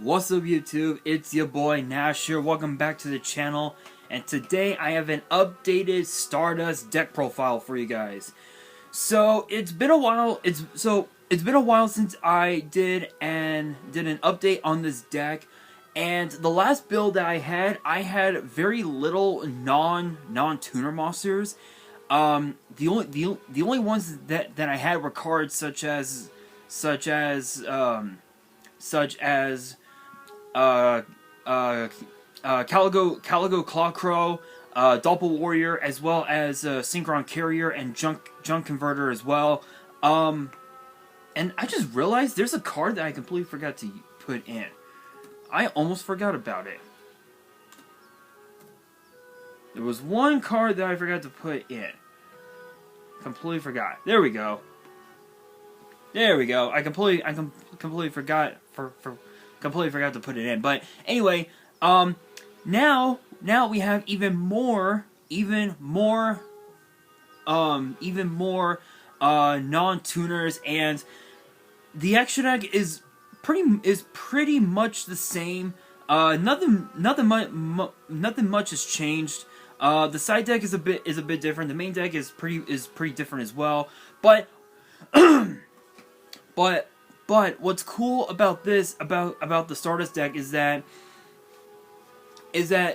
What's up YouTube, it's your boy Nash here, welcome back to the channel, and today I have an updated Stardust deck profile for you guys. So it's been a while, it's been a while since I did an update on this deck, and the last build that I had very little non-tuner monsters. The only ones that I had were cards such as Caligo Clawcrow, Doppel Warrior, as well as Synchron Carrier and Junk Converter as well. And I just realized there's a card that I completely forgot to put in. I almost forgot about it. There was one card that I forgot to put in. Completely forgot. There we go. There we go. I completely forgot completely forgot to put it in. But anyway, now we have even more non-tuners, and the extra deck is pretty much the same. Nothing much has changed. The side deck is a bit different. The main deck is pretty different as well. But But what's cool about this about the Stardust deck is that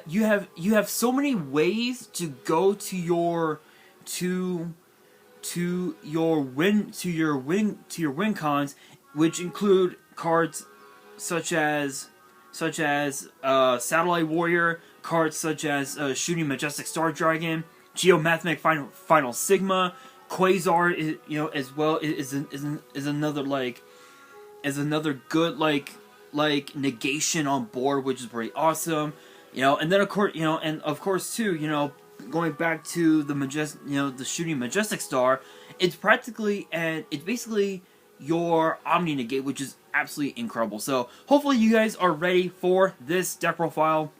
you have so many ways to go to your win cons, which include cards such as Satellite Warrior, cards such as Shooting Majestic Star Dragon, Geomathematic Final Sigma, Quasar, as well is another good negation on board, which is pretty awesome, and then of course too, going back to the Shooting Majestic Star, it's basically your Omni Negate, which is absolutely incredible. So hopefully you guys are ready for this deck profile.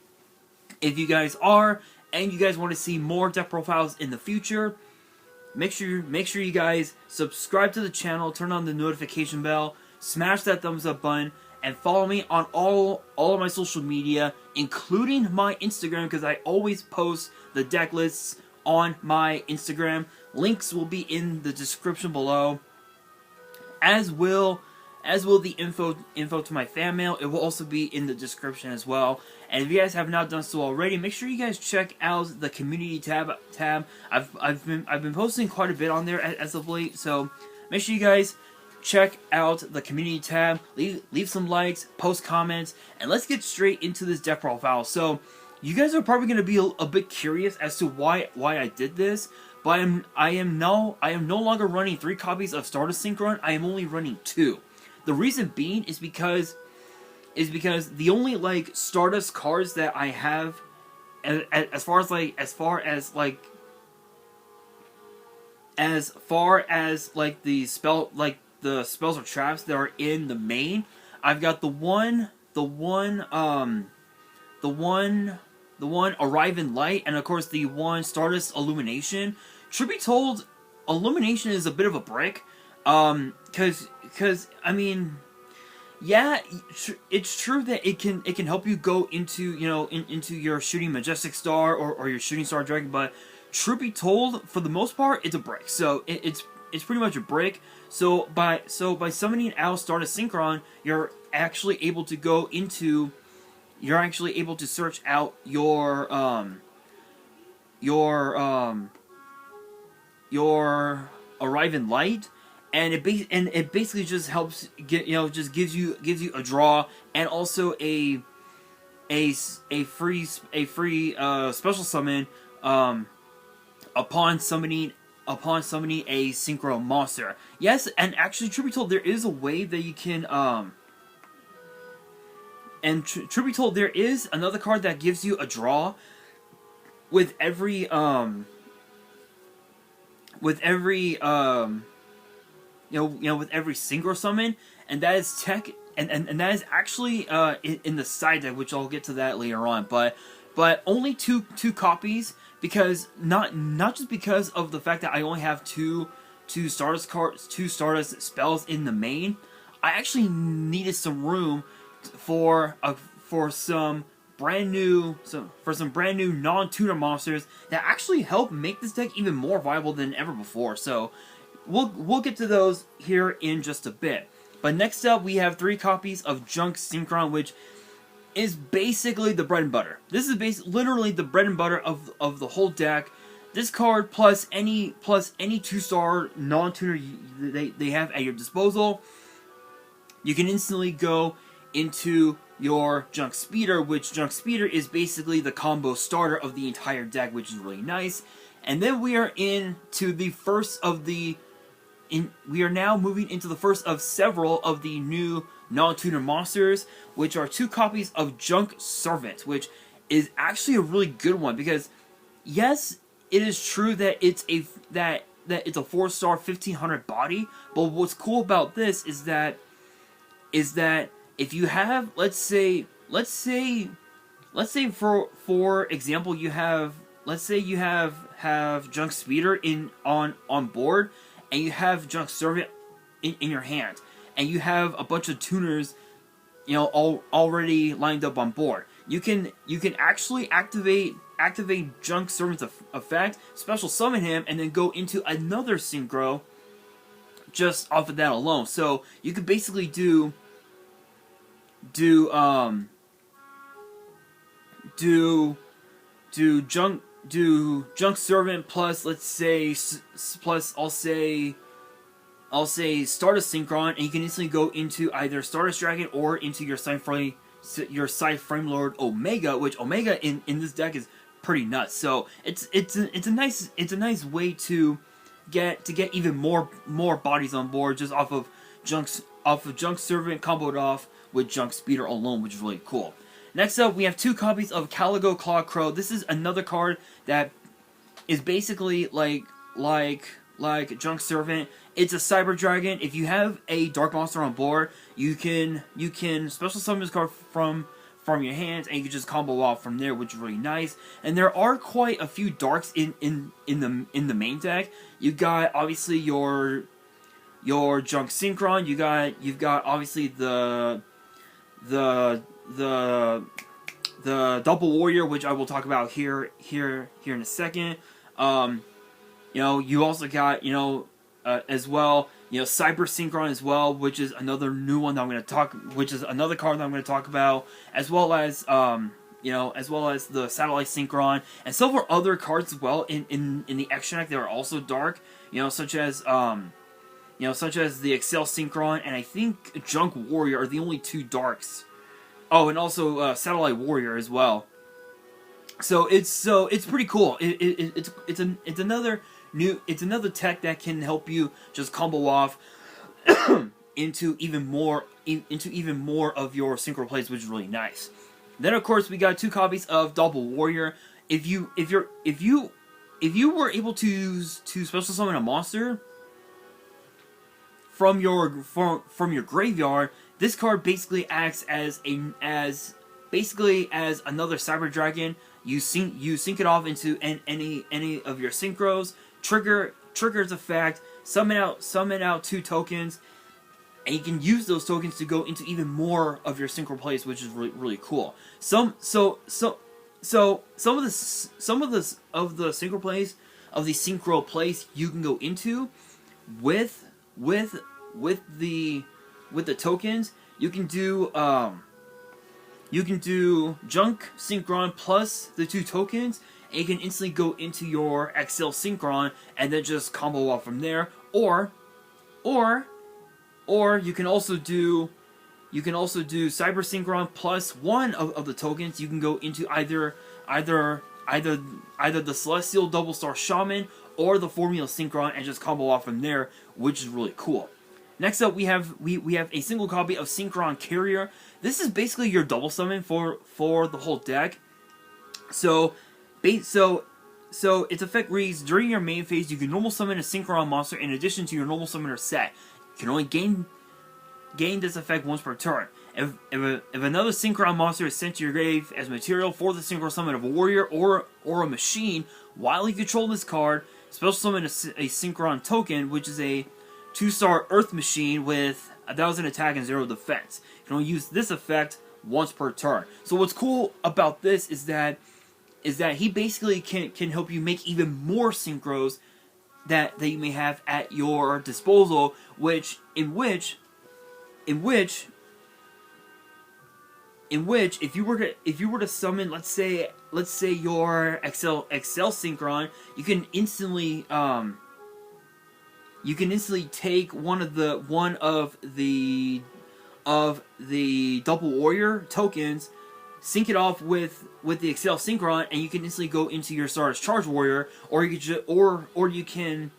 If you guys are, and you guys want to see more deck profiles in the future, make sure you guys subscribe to the channel, turn on the notification bell, smash that thumbs up button, and follow me on all of my social media, including my Instagram, because I always post the deck lists on my Instagram. Links will be in the description below, as will the info to my fan mail. It will also be in the description as well. And if you guys have not done so already, make sure you guys check out the community tab. I've been posting quite a bit on there as of late, so make sure you guys check out the community tab, leave some likes, post comments, and let's get straight into this deck profile. So you guys are probably going to be a bit curious as to why I did this, but I am no longer running 3 copies of Stardust Synchron. I am only running 2. The reason being is because the only Stardust cards that I have, as far as the spells or traps that are in the main, I've got the one Arrive in Light, and of course the one Stardust Illumination. Truth be told, Illumination is a bit of a brick, because I mean, yeah, it's true that it can help you go into into your Shooting Majestic Star or your Shooting Star Dragon, but truth be told, for the most part, it's a brick. So it's pretty much a brick. So by summoning out Stardust Synchron, you're actually able to go into, you're actually able to search out your Arrive in Light, and it basically just helps just gives you a draw, and also a free special summon upon summoning a synchro monster. Yes, and actually, truth be told, there is a way that you can truth be told, there is another card that gives you a draw with every with every synchro summon, and that is and that is actually in the side deck, which I'll get to that later on. But only two copies, because not just because of the fact that I only have two Stardust spells in the main. I actually needed some room for some brand new non-tuner monsters that actually help make this deck even more viable than ever before. So we'll get to those here in just a bit. But next up, we have 3 copies of Junks Synchron, which is basically the bread and butter. This is literally the bread and butter of the whole deck. This card plus any 2-star non-tuner they have at your disposal, you can instantly go into your Junk Speeder, which Junk Speeder is basically the combo starter of the entire deck, which is really nice. And then we are into the first of the we are now moving into the first of several of the new non-tuner monsters, which are 2 copies of Junk Servant, which is actually a really good one because yes, it is true that it's a 4-star 1500 body, but what's cool about this is that if you have, let's say for example, you have Junk Speeder on board, and you have Junk Servant in your hand, and you have a bunch of tuners, already lined up on board. You can actually activate Junk Servant's effect, special summon him, and then go into another synchro just off of that alone. So you could basically do Junk Servant plus, let's say, I'll say Stardust Synchron, and you can instantly go into either Stardust Dragon or into your Side Frame Lord Omega, which Omega in this deck is pretty nuts. So it's a nice way to get even more bodies on board just off of Junk Servant comboed off with Junk Speeder alone, which is really cool. Next up, we have 2 copies of Caligo Claw Crow. This is another card that is basically like Junk Servant. It's a Cyber Dragon. If you have a Dark Monster on board, you can special summon this card from your hands, and you can just combo off from there, which is really nice. And there are quite a few Darks in the main deck. You got obviously your Junk Synchron. You've got obviously the Double Warrior, which I will talk about here in a second. You also got as well, Cyber Synchron as well, which is another new one that I'm going to talk, which is another card that I'm going to talk about, as well as the Satellite Synchron and several other cards as well in the extra deck that are also dark, such as the Excel Synchron, and I think Junk Warrior are the only 2 darks. Oh, and also Satellite Warrior as well. So it's pretty cool. It's another tech that can help you just combo off into even more of your synchro plays, which is really nice. Then of course we got 2 copies of Double Warrior. If you were able to special summon a monster from your graveyard, this card basically acts as another Cyber Dragon. You sync it off into any of your synchros. Triggers effect. Summon out 2 tokens, and you can use those tokens to go into even more of your synchro plays, which is really cool. Some of the synchro plays of the synchro plays you can go into with the tokens. You can do Junk Synchron plus the 2 tokens, and you can instantly go into your XL Synchron and then just combo off from there. Or you can also do Cyber Synchron plus 1 of the tokens. You can go into either the Celestial Double Star Shaman or the Formula Synchron and just combo off from there, which is really cool. Next up, we have a single copy of Synchron Carrier. This is basically your double summon for the whole deck. So its effect reads: during your main phase, you can normal summon a Synchron monster in addition to your normal summoner set. You can only gain this effect once per turn. If another Synchron monster is sent to your grave as material for the Synchron summon of a warrior or a machine, while you control this card, special summon a Synchron token, which is a 2-star Earth Machine with 1,000 attack and 0 defense. You can only use this effect once per turn. So what's cool about this is that he basically can help you make even more synchros that you may have at your disposal, in which if you were to summon, let's say your Excel Synchron, you can instantly take one of the Double Warrior tokens, sync it off with the Excel Synchron, and you can instantly go into your Stardust Charge Warrior, or you can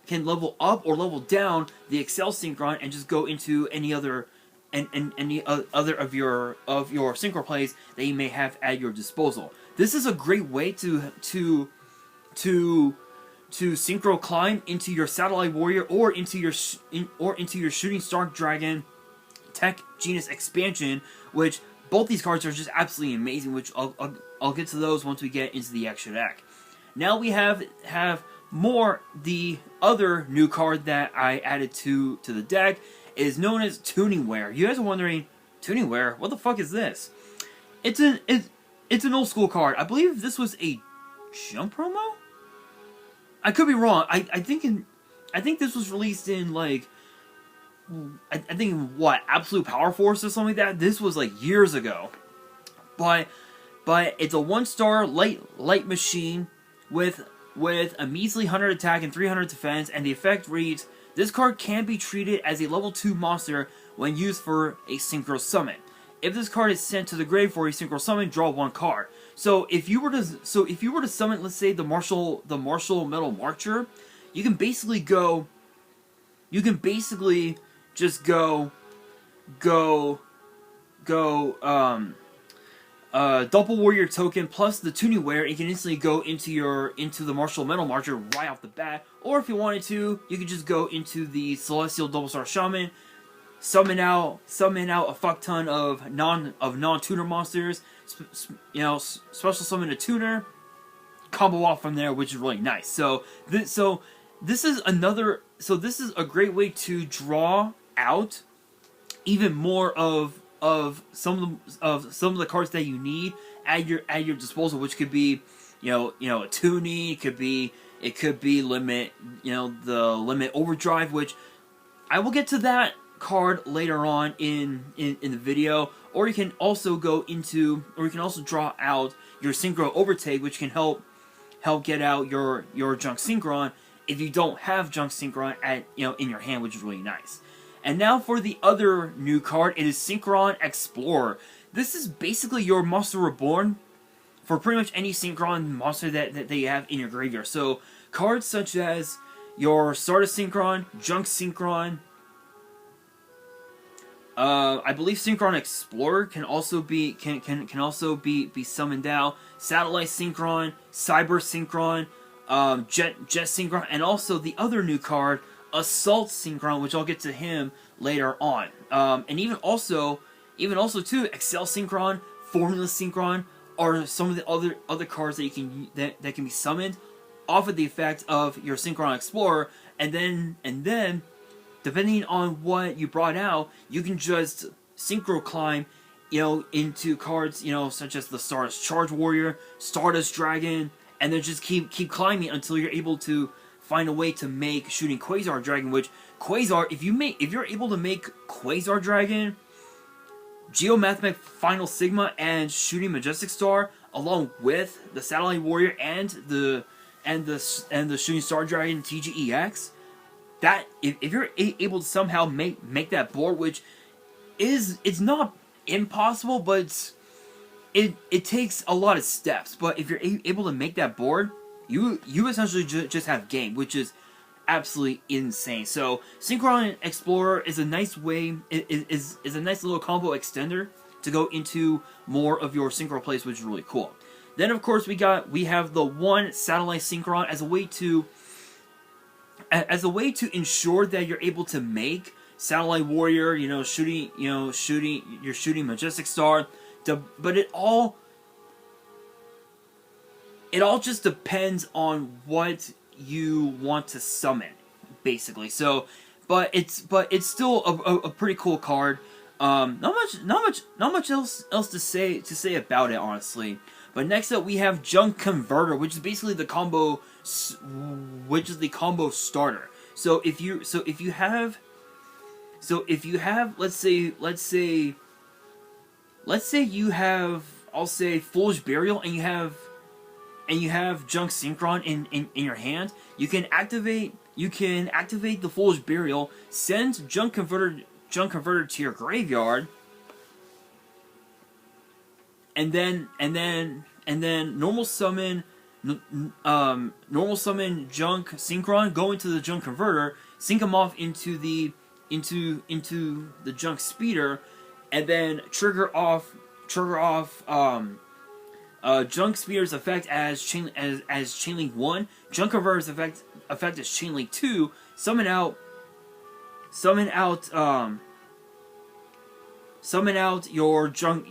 level up or level down the Excel Synchron and just go into any other of your synchro plays that you may have at your disposal. This is a great way to synchro climb into your Satellite Warrior or into your Shooting Star Dragon Tech Genius expansion, which both these cards are just absolutely amazing, which I'll get to those once we get into the extra deck. Now we have more. The other new card that I added to the deck is known as Tuningware. You guys are wondering, Tuningware? What the fuck is this? It's an old school card. I believe this was a Jump promo? I could be wrong. I think this was released in like I think what, Absolute Power Force or something like that. This was like years ago. But it's a 1-star light machine with a measly 100 attack and 300 defense, and the effect reads: this card can be treated as a level 2 monster when used for a synchro summon. If this card is sent to the grave for a synchro summon, draw 1 card. So if you were to summon, let's say the Martial Metal Marcher, you can basically just go Double Warrior token plus the Tuningware, and you can instantly go into the Martial Metal Marcher right off the bat. Or if you wanted to, you could just go into the Celestial Double Star Shaman, summon out a fuck ton of non-tuner monsters, special summon a tuner, combo off from there, which is really nice. So this is a great way to draw out even more of some of the cards that you need at your disposal, which could be a tuning, it could be limit, the limit overdrive, which I will get to that card later on in the video. Or you can also draw out your Synchro Overtake, which can help get out your Jungs Synchron if you don't have Jungs Synchron in your hand, which is really nice. And now for the other new card, it is Synchron Explorer. This is basically your Monster Reborn for pretty much any Synchron monster that you have in your graveyard. So cards such as your Stardust Synchron, Jungs Synchron, I believe Synchron Explorer can also be summoned out. Satellite Synchron, Cyber Synchron, Jet Synchron, and also the other new card, Assault Synchron, which I'll get to him later on. And even also too, Excel Synchron, Formula Synchron are some of the other cards that that can be summoned off of the effect of your Synchron Explorer, and then depending on what you brought out, you can just synchro climb, into cards, such as the Stardust Charge Warrior, Stardust Dragon, and then just keep climbing until you're able to find a way to make Shooting Quasar Dragon. Which Quasar, if you're able to make Quasar Dragon, Geomathematic Final Sigma, and Shooting Majestic Star, along with the Satellite Warrior and the Shooting Star Dragon TGEX, that if you're able to somehow make that board, which it's not impossible, but it takes a lot of steps. But if you're able to make that board, you essentially just have game, which is absolutely insane. So Synchron Explorer is a nice way, is a nice little combo extender to go into more of your synchro plays, which is really cool. Then of course we have the one Satellite Synchron as a way to ensure that you're able to make Satellite Warrior, shooting Majestic Star, but it all just depends on what you want to summon, basically. So, but it's still a pretty cool card. Not much else to say about it, honestly. But next up we have Junk Converter, which is basically the combo, starter. So if you have, let's say you have, I'll say, Foolish Burial, and you have Junk Synchron in your hand, you can activate the Foolish Burial, send Junk Converter to your graveyard, and then normal summon Junk Synchron, go into the Junk Converter, sync them off into the Junk Speeder, and then trigger off Junk Speeder's effect as Chain Link 1, Junk Converter's effect as Chain Link 2, summon out your Junk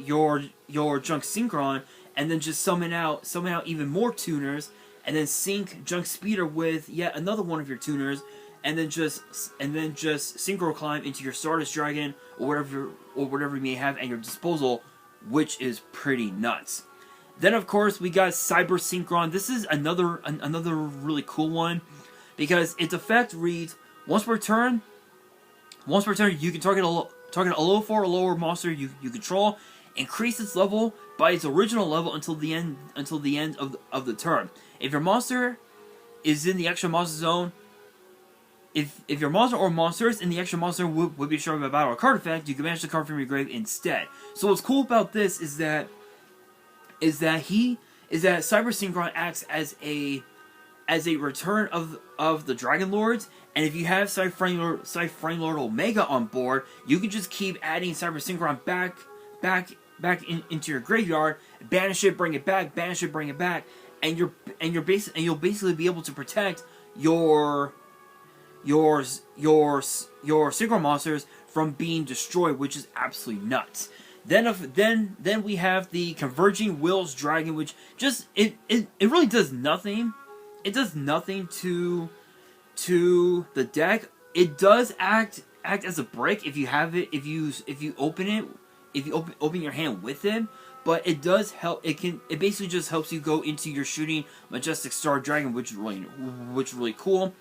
Synchron, and then just summon out even more tuners, and then sync Junk Speeder with yet another one of your tuners, and then just synchro climb into your Stardust Dragon or whatever you may have at your disposal, which is pretty nuts. Then of course we got Cyber Synchron. This is another really cool one, because its effect reads: once per turn, you can target a low 4 or lower monster you control, increase its level by its original level until the end of the turn. If your monster is in the extra monster zone, if your monster or monsters in the extra monster would be destroyed by a battle or card effect, you can banish the card from your grave instead. So what's cool about this is that Cyber Synchron acts as a return of the Dragon Lords, and if you have Cyframe Lord Omega on board, you can just keep adding Cyber Synchron back into your graveyard, banish it, bring it back, banish it, bring it back, and you'll basically be able to protect your synchro monsters from being destroyed, which is absolutely nuts. Then we have the Converging Wills Dragon, which just it really does nothing. It does nothing to the deck. It does act as a brick if you have it, if you open your hand with it. But it does help. It basically just helps you go into your shooting Majestic Star Dragon, which is really cool.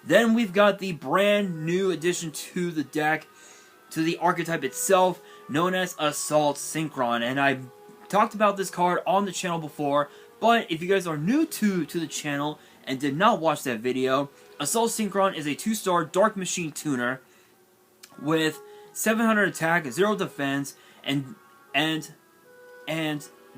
Then we've got the brand new addition to the deck, to the archetype itself, known as Assault Synchron. And I've talked about this card on the channel before, but if you guys are new to the channel and did not watch that video, Assault Synchron is a 2-star Dark Machine tuner with 700 attack, 0 defense, and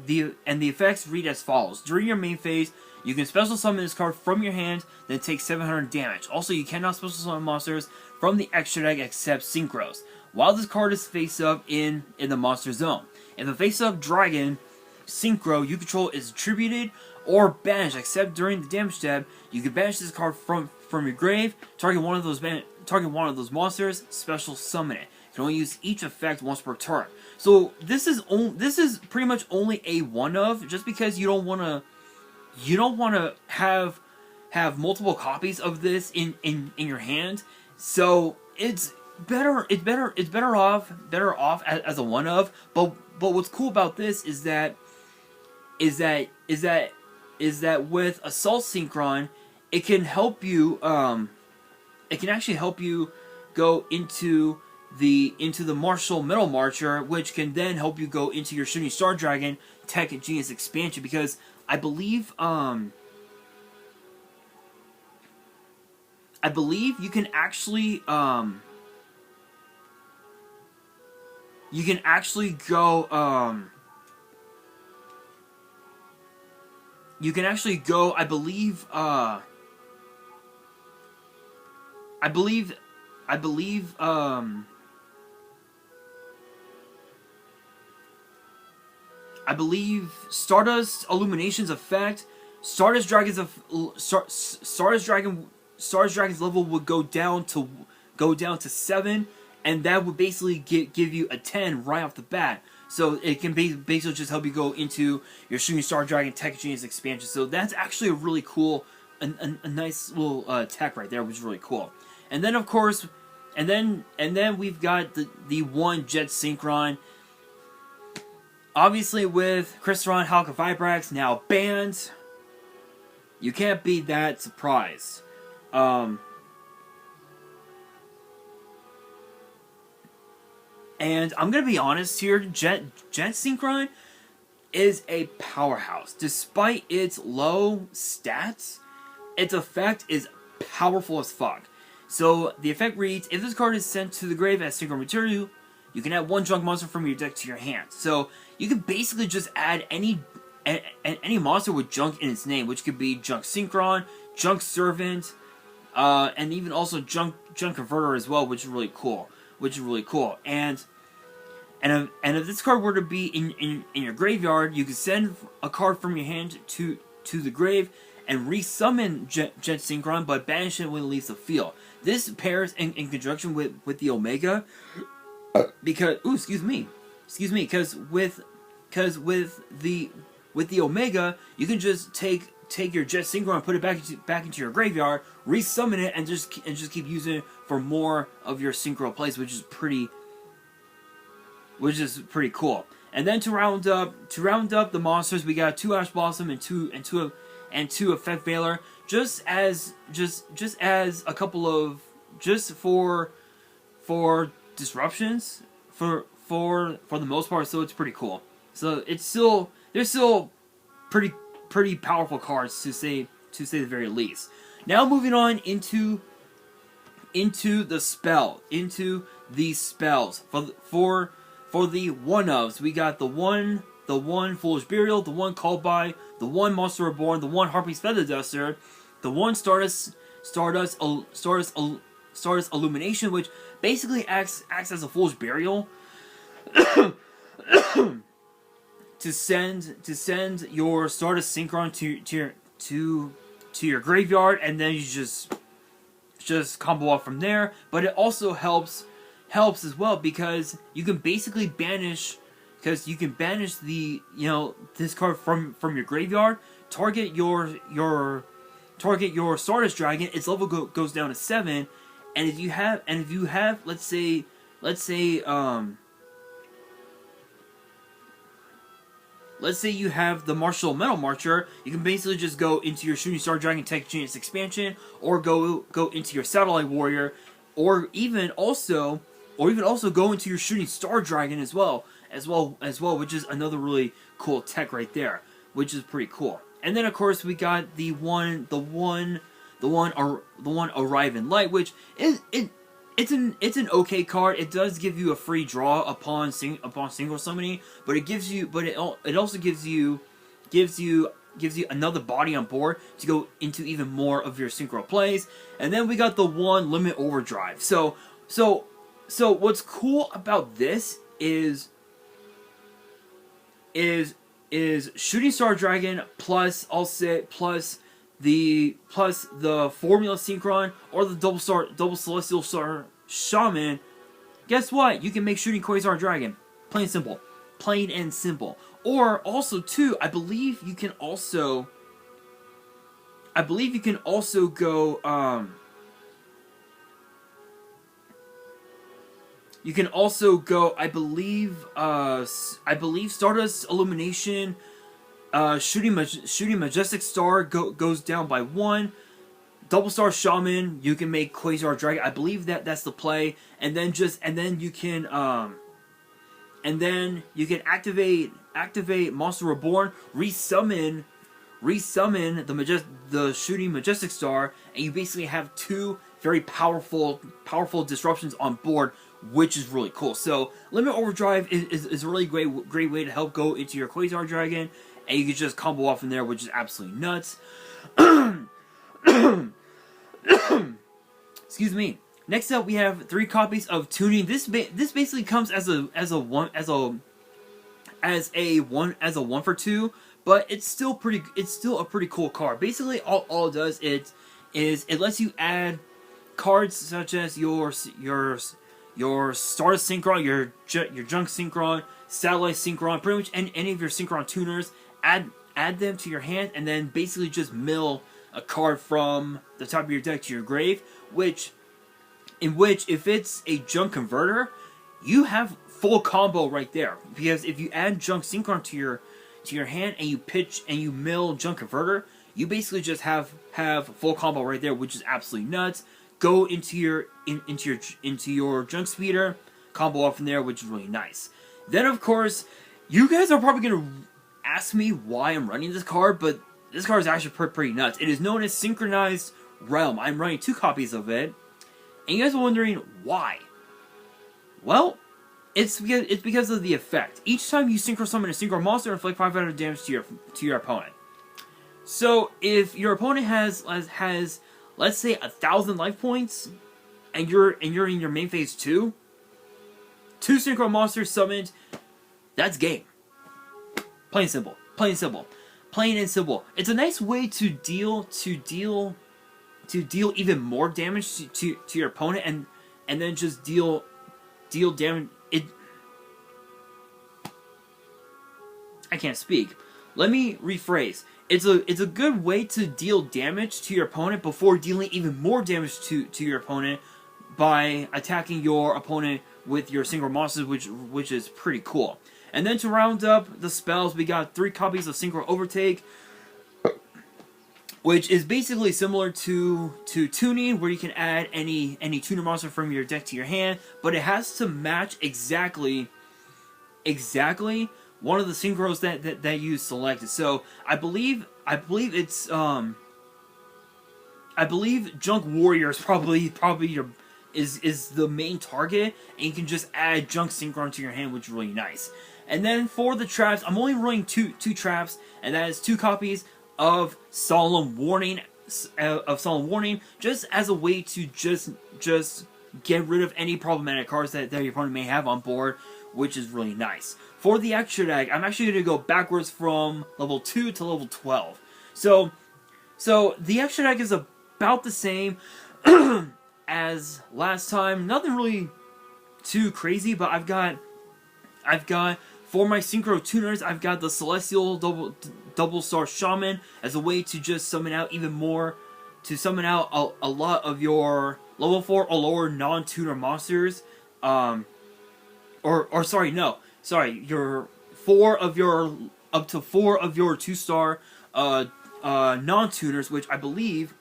the effects read as follows. During your main phase, you can special summon this card from your hand, then take 700 damage. Also, you cannot special summon monsters from the extra deck except Synchros, while this card is face up in the monster zone. If a face up dragon Synchro you control is attributed or banished except during the damage step, you can banish this card from your grave, target one of those monsters, special summon it. You can only use each effect once per turn. So this is pretty much only a one of, just because you don't want to have multiple copies of this in your hand. So it's better off as a one of. But what's cool about this is that with Assault Synchron, it can help you. It can actually help you go into the Martial Metal Marcher, which can then help you go into your Shooting Star Dragon Tech Genius expansion, because I believe you can actually go I believe Stardust Illumination's effect, Stardust Dragon's level would go down to 7, and that would basically give you a 10 right off the bat. So it can basically just help you go into your Shooting Star Dragon Tech Genius expansion. So that's actually a really cool, a nice little tech right there, which is really cool. And then of course, and then we've got the one Jet Synchron. Obviously with Crystron Halka Vibrax now banned, you can't be that surprised. And I'm gonna be honest here, Jet Synchron is a powerhouse. Despite its low stats, its effect is powerful as fuck. So the effect reads, if this card is sent to the grave as synchro material, you can add one junk monster from your deck to your hand. So you can basically just add any monster with junk in its name, which could be Junk Synchron, Junk Servant, and even also Junk Converter as well, which is really cool. And if this card were to be in your graveyard, you can send a card from your hand to the grave and resummon Jet Synchron, but banish it when it leaves the field. This pairs in conjunction with the Omega, because because with the Omega, you can just take your Jet Synchron and put it back into your graveyard, resummon it, and just keep using it for more of your synchro plays, which is pretty cool. And then to round up the monsters, we got 2 Ash Blossom and two Effect Veiler, just as a couple of for disruptions for the most part. So it's pretty cool. So they're still pretty powerful cards to say the very least. Now moving on into the spells for the one-ofs. We got the one Foolish Burial, the one Called By, the one Monster Reborn, the one Harpy's Feather Duster, the one Stardust Illumination, which basically acts as a Foolish Burial to send your Stardust Synchron to your graveyard, and then you just combo off from there. But it also helps as well because you can basically banish the this card from your graveyard, target your Stardust Dragon, its level goes down to 7, and if you have let's say you have the Martial Metal Marcher, you can basically just go into your Shooting Star Dragon Tech Genius expansion, or go into your Satellite Warrior, or even also go into your Shooting Star Dragon as well, which is another really cool tech right there, which is pretty cool. And then of course we got the one Arrive in Light, which it's an okay card. It does give you a free draw upon single summoning, but it also gives you another body on board to go into even more of your synchro plays. And then we got the one Limit Overdrive. So what's cool about this is Shooting Star Dragon plus the Formula Synchron or the double Celestial Star Shaman. Guess what? You can make Shooting Quasar Dragon. Plain and simple. Or also too, I believe you can also go you can also go, I believe Stardust Illumination, Shooting Majestic Star goes down by 1. Double Star Shaman, you can make Quasar Dragon. I believe that's the play, and then you can activate Monster Reborn, resummon the Shooting Majestic Star, and you basically have 2 very powerful disruptions on board, which is really cool. So Limit Overdrive is a really great way to help go into your Quasar Dragon, and you can just combo off in there, which is absolutely nuts. Excuse me. Next up, we have 3 copies of Tuning. This basically comes as a 1 for 2, but it's still a pretty cool card. Basically, all it does is it lets you add cards such as your Stardust Synchron, your Junk Synchron, Satellite Synchron, pretty much any of your Synchron tuners. Add them to your hand, and then basically just mill a card from the top of your deck to your grave, which in which if it's a junk converter, you have full combo right there. Because if you add junk synchron to your hand and you pitch and you mill junk converter, you basically just have full combo right there, which is absolutely nuts. Go into your junk speeder, combo off from there, which is really nice. Then of course, you guys are probably gonna ask me why I'm running this card, but this card is actually pretty nuts. It is known as Synchronized Realm. I'm running 2 copies of it, and you guys are wondering why. Well, it's because of the effect. Each time you synchro summon a synchro monster, inflict 500 damage to your opponent. So if your opponent has let's say 1,000 life points, and you're in your main phase 2 synchro monsters summoned, that's game. Plain and simple. Plain and simple. Plain and simple. It's a nice way to deal even more damage to your opponent, and then just deal damage. I can't speak. Let me rephrase. It's a good way to deal damage to your opponent before dealing even more damage to your opponent by attacking your opponent with your synchro monsters, which is pretty cool. And then to round up the spells, we got 3 copies of Synchro Overtake, which is basically similar to tuning, where you can add any tuner monster from your deck to your hand, but it has to match exactly one of the synchros that you selected. So I believe it's Junk Warrior is probably your is the main target, and you can just add Junk Synchron to your hand, which is really nice. And then for the traps, I'm only running two traps, and that is 2 copies of Solemn Warning, just as a way to just get rid of any problematic cards that your opponent may have on board, which is really nice. For the extra deck, I'm actually going to go backwards from level 2 to level 12. So the extra deck is about the same as last time. Nothing really too crazy, but I've got for my synchro tuners, I've got the Celestial double Star Shaman as a way to just summon out even more, to summon out a lot of your level 4 or lower non-tuner monsters. Your 4 of your up to 4 of your 2-star non-tuners, which I believe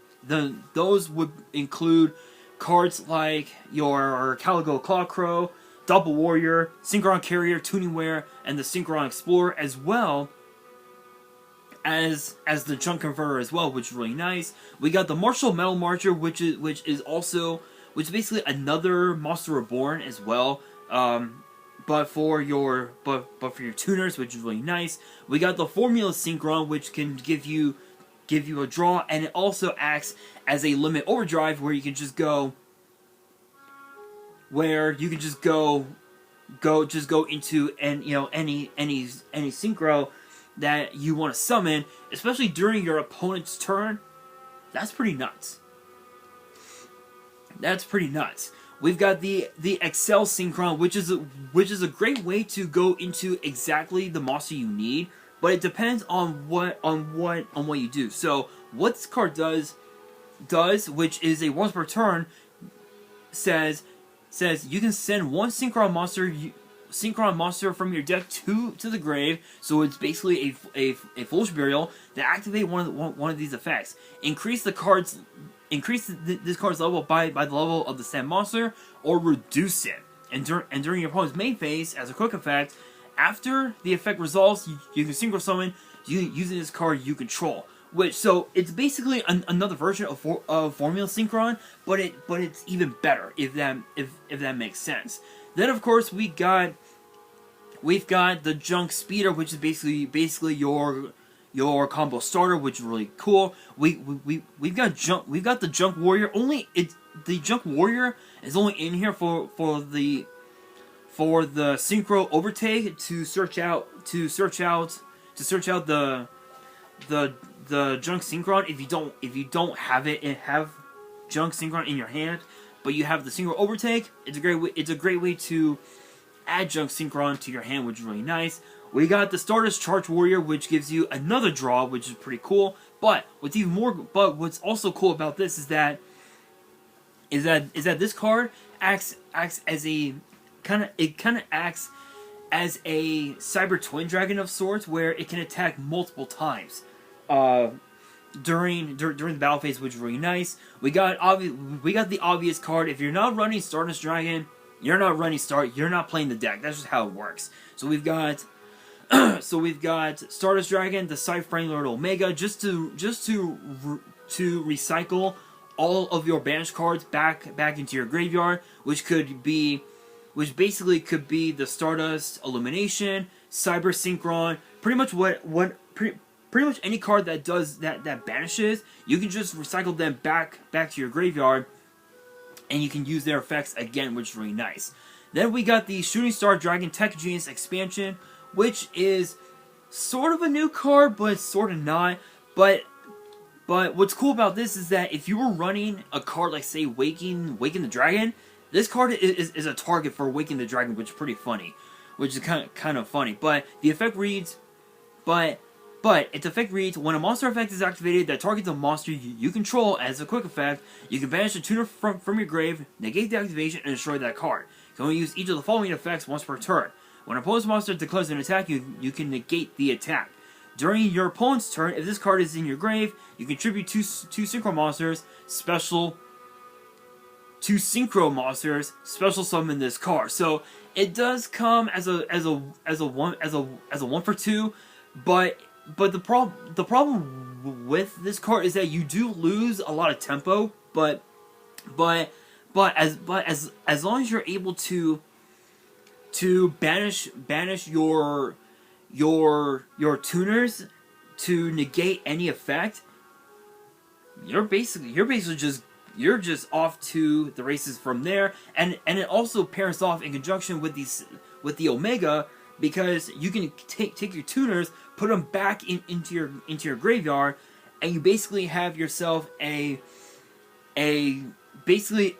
those would include cards like your Caligo Clawcrow, Double Warrior, Synchron Carrier, Tuning Wear, and the Synchron Explorer, as well as the Junk Converter as well, which is really nice. We got the Martial Metal Marcher, which is basically another Monster Reborn as well. But for your tuners, which is really nice. We got the Formula Synchron, which can give you a draw, and it also acts as a Limit Overdrive, where you can just go into any synchro that you want to summon, especially during your opponent's turn. That's pretty nuts. That's pretty nuts. We've got the Excel Synchron, which is a great way to go into exactly the monster you need, but it depends on what you do. So what this card does, which is a once per turn, says you can send 1 synchron monster from your deck to the grave. So it's basically a Foolish Burial to activate one of these effects. Increase this card's level by the level of the said monster, or reduce it. And during your opponent's main phase, as a quick effect, after the effect resolves, you can synchro summon using this card you control. So it's basically another version of Formula Synchron, but it's even better, if that makes sense. Then of course we've got the Junk Speeder, which is basically your combo starter, which is really cool. We've got the Junk Warrior. The Junk Warrior is only in here for the Synchro Overtake to search out the Junk Synchron. If you don't have it and have Junk Synchron in your hand, but you have the Synchro Overtake, it's a great way to add Junk Synchron to your hand, which is really nice. We got the Stardust Charge Warrior, which gives you another draw, which is pretty cool. But what's also cool about this is that is that this card acts as a kind of acts as a cyber twin dragon of sorts, where it can attack multiple times during the battle phase, which is really nice. We got the obvious card. If you're not running Stardust Dragon, you're not playing the deck. That's just how it works. So we've got Stardust Dragon, the Cyframe Lord Omega, just to recycle all of your banished cards back into your graveyard, which basically could be the Stardust Illumination, Cyber Synchron, pretty much any card that does that banishes. You can just recycle them back to your graveyard, and you can use their effects again, which is really nice. Then we got the Shooting Star Dragon Tech Genius expansion, which is sort of a new card, but sort of not. But what's cool about this is that if you were running a card like, say, Waking the Dragon, this card is a target for Waking the Dragon, which is pretty funny. Which is kind of funny. But the effect reads, but its effect reads, when a monster effect is activated that targets a monster you control as a quick effect, you can banish a tuner from your grave, negate the activation, and destroy that card. You can only use each of the following effects once per turn. When an opponent's monster declares an attack, you can negate the attack. During your opponent's turn, if this card is in your grave, you contribute two synchro monsters, special summon this card. So it does come as a 1-for-2, but the problem with this card is that you do lose a lot of tempo, but as long as you're able to banish your tuners to negate any effect, you're just off to the races from there. And it also pairs off in conjunction with the Omega, because you can take your tuners, put them back into your graveyard, and you basically have yourself a pretty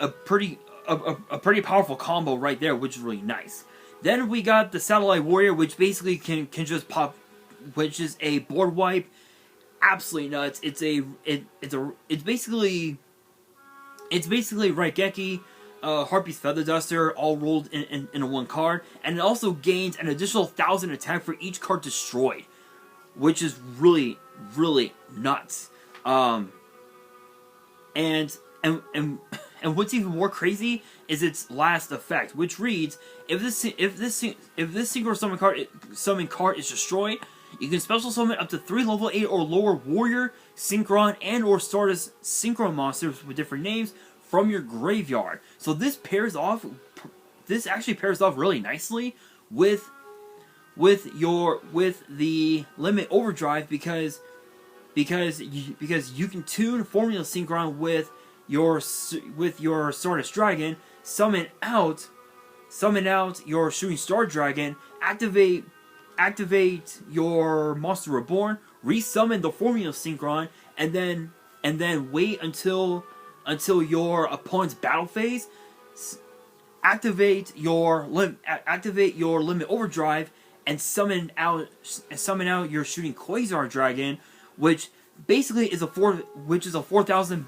powerful combo right there, which is really nice. Then we got the Satellite Warrior, which basically can just pop, which is a board wipe, absolutely nuts. It's basically Raigeki, Harpy's Feather Duster, all rolled in one card, and it also gains an additional 1,000 attack for each card destroyed, which is really nuts. And what's even more crazy is its last effect, which reads: if this synchro summon card is destroyed, you can special summon up to 3 level 8 or lower Warrior, Synchron, and or Stardust Synchro monsters with different names from your graveyard. So this actually pairs off really nicely with the Limit Overdrive, because you can tune Formula Synchron with your Stardust Dragon, summon out your Shooting Star Dragon, activate your Monster Reborn, resummon the Formula Synchron, and then wait until your opponent's battle phase, activate your Limit Overdrive, and summon out your Shooting Quasar Dragon, which basically is a 4,000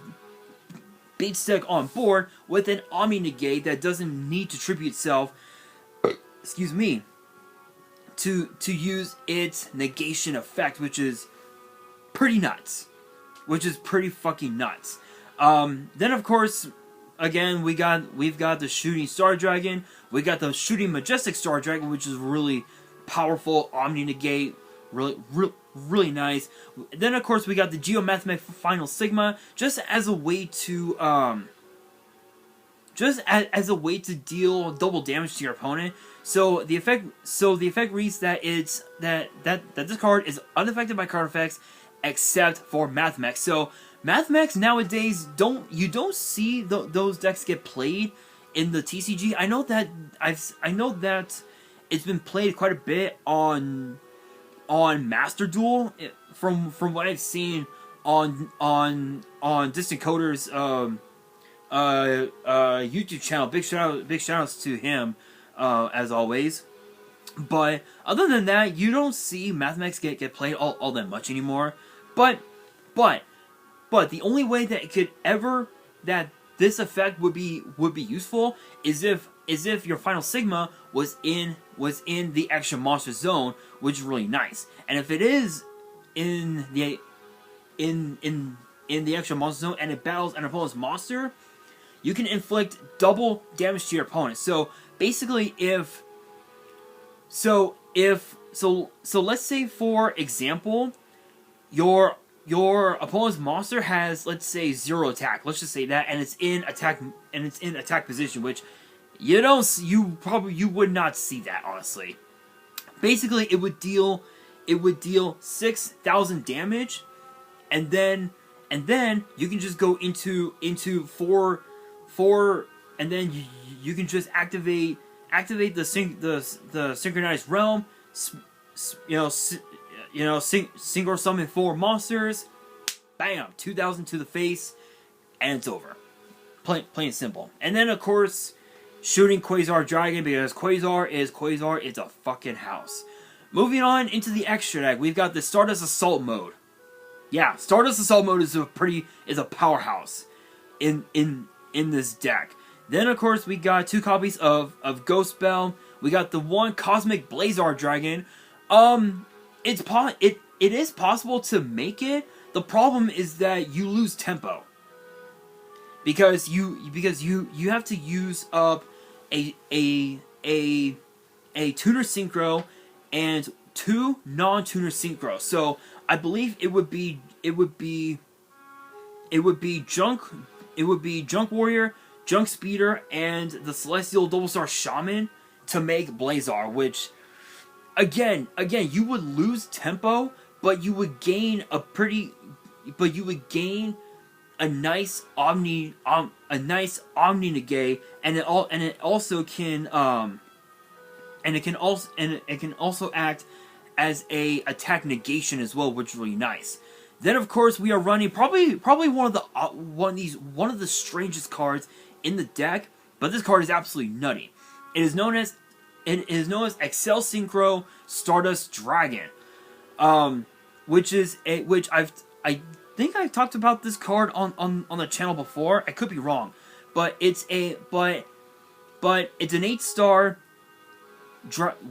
beat stick on board with an Omni Negate that doesn't need to tribute itself, excuse me, to use its negation effect, which is pretty nuts. Which is pretty fucking nuts. Then of course, again, we've got the Shooting Star Dragon, we got the Shooting Majestic Star Dragon, which is really powerful, Omni Negate, really nice. Then of course we got the Geomathematic Final Sigma, just as a way to deal double damage to your opponent. So the effect reads that this card is unaffected by card effects except for Mathemax. So Mathemax nowadays you don't see those decks get played in the TCG. I know that it's been played quite a bit on Master Duel, from what I've seen on Distant Coder's YouTube channel. Big shoutouts to him, as always. But other than that, you don't see Mathemax get played all that much anymore. But the only way that it could ever that this effect would be useful is if your final Sigma was in the extra monster zone, which is really nice. And if it is in the extra monster zone and it battles an opponent's monster, you can inflict double damage to your opponent. So basically, so let's say, for example, your opponent's monster has, let's say, 0 attack. Let's just say that, and it's in attack position, which you would not see that, honestly. Basically, it would deal 6,000 damage, and then you can just go into 4, and then you can just activate the synchronized realm, synchro summon 4 monsters, bam, 2,000 to the face, and it's over. Plain and simple. And then, of course, shooting Quasar Dragon, because Quasar is a fucking house. Moving on into the extra deck, we've got the Stardust Assault mode. Yeah, Stardust Assault mode is a powerhouse in this deck. Then, of course, we got 2 copies of Ghost Bell. We got the 1 Cosmic Blazar Dragon. It is possible to make it. The problem is that you lose tempo, because you have to use up a tuner synchro and 2 non-tuner synchro. So I believe it would be Junk Warrior, Junk Speeder, and the Celestial Double Star Shaman to make Blazar, which again you would lose tempo, but you would gain a nice Omni negate, and it also can act as a attack negation as well, which is really nice. Then, of course, we are running probably one of the strangest cards in the deck, but this card is absolutely nutty. It is known as Excel Synchro Stardust Dragon, which I think I've talked about this card on the channel before. I could be wrong, but it's an 8-star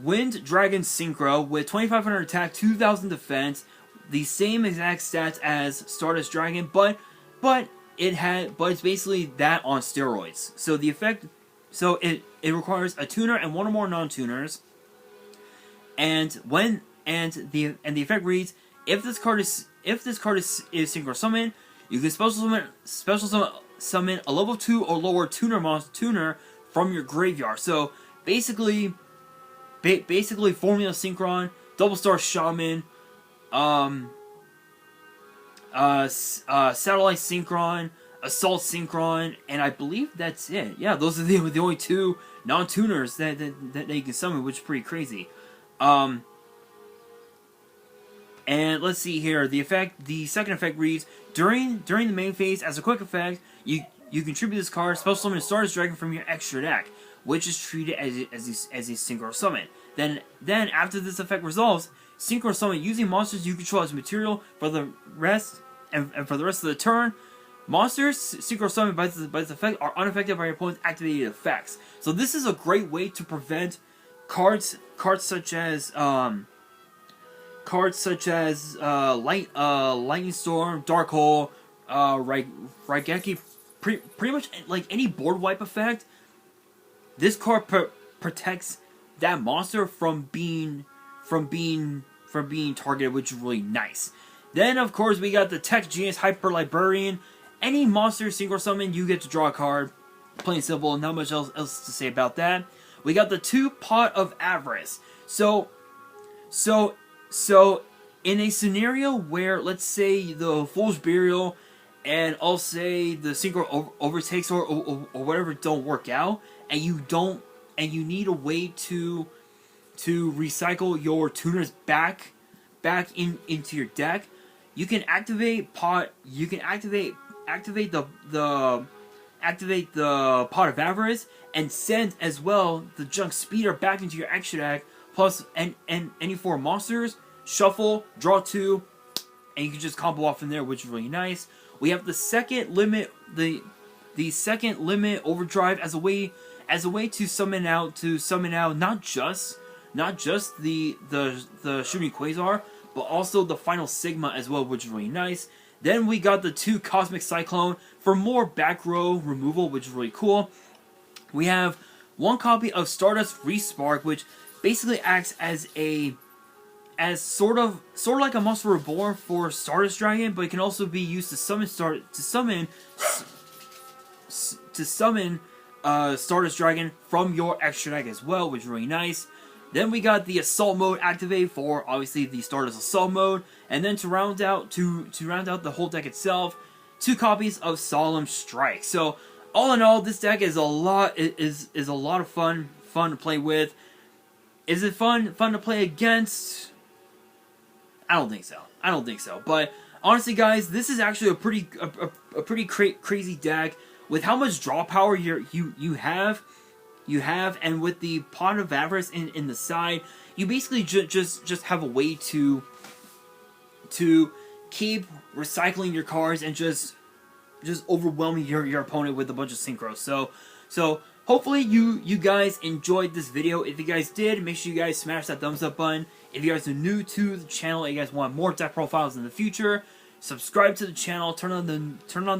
Wind Dragon Synchro with 2,500 attack, 2,000 defense, the same exact stats as Stardust Dragon, but it's basically that on steroids. So the effect, it requires a tuner and 1 or more non-tuners, and the effect reads: if this card is synchro summon, you can special summon a level 2 or lower tuner from your graveyard. So basically Formula Synchron, Double Star Shaman, Satellite Synchron, Assault Synchron, and I believe that's it. Yeah, those are the only 2 non-tuners that you can summon, which is pretty crazy. And let's see here. The second effect reads: during the main phase, as a quick effect, you contribute this card, special summon a Stardust Dragon from your extra deck, which is treated as a synchro summon. Then after this effect resolves, synchro summon using monsters you control as material for the rest and for the rest of the turn. Monsters synchro summoned by this effect are unaffected by your opponent's activated effects. So this is a great way to prevent cards such as Lightning Storm, Dark Hole, Raigeki, pretty much like any board wipe effect. This card protects that monster from being targeted, which is really nice. Then, of course, we got the Tech Genius Hyper Librarian. Any monster synchro summon, you get to draw a card. Plain and simple, not much else to say about that. We got the 2 Pot of Avarice. So in a scenario where, let's say, the Fool's Burial and I'll say the synchro overtakes or whatever don't work out, and you need a way to recycle your tuners back into your deck, you can activate Pot. You can activate the Pot of Avarice and send as well the Junk Speeder back into your extra deck, plus and any 4 monsters, shuffle, draw 2, and you can just combo off from there, which is really nice. We have the second limit, the the second limit overdrive as a way to summon out not just the shooting Quasar, but also the final Sigma as well, which is really nice. Then we got the 2 Cosmic Cyclone for more back row removal, which is really cool. We have 1 copy of Stardust Respark, which basically acts as sort of like a Monster Reborn for Stardust Dragon, but it can also be used to summon Stardust Dragon from your extra deck as well, which is really nice. Then we got the Assault Mode activate for obviously the Stardust Assault Mode, and then to round out the whole deck itself, 2 copies of Solemn Strike. So all in all, this deck is a lot of fun to play with. Is it fun to play against? I don't think so. But honestly, guys, this is actually a pretty crazy deck with how much draw power you have, and with the Pot of Avarice in the side, you basically just have a way to keep recycling your cards and just overwhelming your opponent with a bunch of synchros. So hopefully you guys enjoyed this video. If you guys did, make sure you guys smash that thumbs up button. If you guys are new to the channel and you guys want more deck profiles in the future, subscribe to the channel, turn on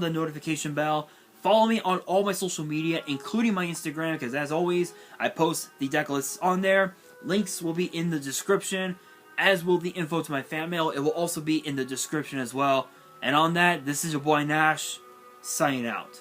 the notification bell. Follow me on all my social media, including my Instagram, because as always, I post the deck lists on there. Links will be in the description, as will the info to my fan mail. It will also be in the description as well. And on that, this is your boy Nash, signing out.